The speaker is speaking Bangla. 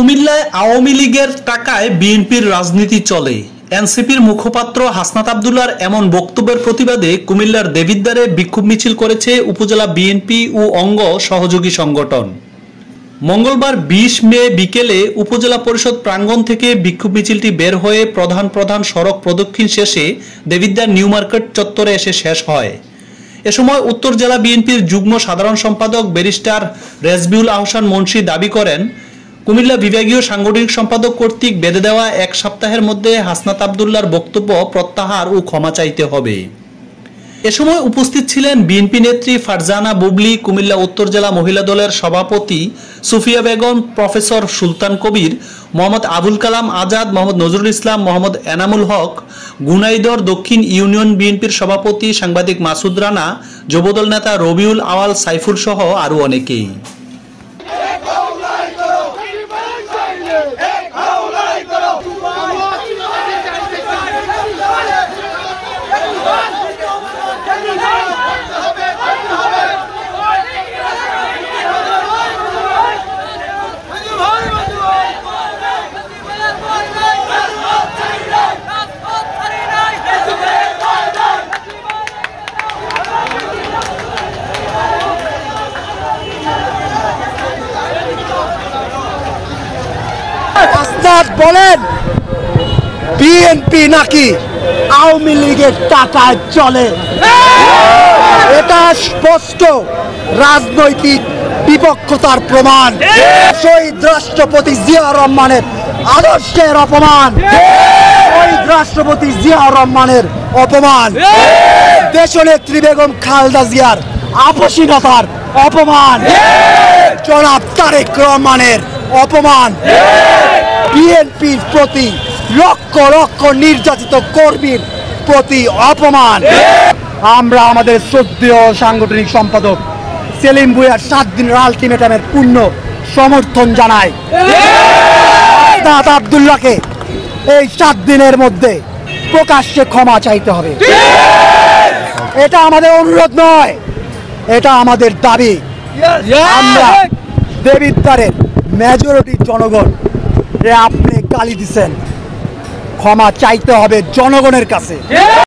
কুমিল্লায় আওয়ামী লীগের টাকায় বিএনপির রাজনীতি চলে। এনসিপির মুখপাত্র হাসনাত আব্দুল্লাহর এমন বক্তব্যের প্রতিবাদে কুমিল্লার দেবিদ্বারে বিক্ষোভ মিছিল করেছে উপজেলা বিএনপি ও অঙ্গ সহযোগী সংগঠন। মঙ্গলবার ২০ মে বিকেলে উপজেলা পরিষদ প্রাঙ্গণ থেকে বিক্ষোভ মিছিলটি বের হয়ে প্রধান সড়ক প্রদক্ষিণ শেষে দেবিদ্বার নিউ মার্কেট চত্বরে এসে শেষ হয়। এ সময় উত্তর জেলা বিএনপির যুগ্ম সাধারণ সম্পাদক ব্যারিস্টার রেজবিউল আহসান মুন্সী দাবি করেন, কুমিল্লা বিভাগীয় সাংগঠনিক সম্পাদক কর্তৃক বেঁধে দেওয়া এক সপ্তাহের মধ্যে হাসনাত আব্দুল্লাহর বক্তব্য প্রত্যাহার ও ক্ষমা চাইতে হবে। এ সময় উপস্থিত ছিলেন বিএনপি নেত্রী ফারজানা বুবলি, কুমিল্লা উত্তর জেলা মহিলা দলের সভাপতি সুফিয়া বেগম, প্রফেসর সুলতান কবির, মোহাম্মদ আবুল কালাম আজাদ, মোহাম্মদ নজরুল ইসলাম, মোহাম্মদ এনামুল হক, গুনাইদর দক্ষিণ ইউনিয়ন বিএনপির সভাপতি সাংবাদিক মাসুদ রানা, যুবদল নেতা রবিউল আওয়াল, সাইফুল সহ আরও অনেকেই। বলেন বিএনপি নাকি আওয়ামী লীগের টাকায় চলে? এটা স্পষ্ট রাজনৈতিক বিপক্ষতার প্রমাণ। শহীদ রাষ্ট্রপতি জিয়াউর রহমানের আদর্শের অপমান, শহীদ রাষ্ট্রপতি জিয়াউর রহমানের অপমান, দেশনেত্রী বেগম খালেদা জিয়ার আপসীনতার অপমান, জনাব তারেক রহমানের অপমান, বিএনপির প্রতি লক্ষ লক্ষ নির্যাতিত কর্মীর প্রতি অপমান। আমরা আমাদের শ্রদ্ধেয় সাংগঠনিক সম্পাদক সেলিম ভূঁইয়ার 7 দিনের আলটিমেটামের পূর্ণ সমর্থন জানাই। হাসনাত আব্দুল্লাহকে এই 7 দিনের মধ্যে প্রকাশ্যে ক্ষমা চাইতে হবে। এটা আমাদের অনুরোধ নয়, এটা আমাদের দাবি। আমরা দেবিদ্বারের মেজরিটি জনগণ আপনি গালি দিচ্ছেন, ক্ষমা চাইতে হবে জনগণের কাছে।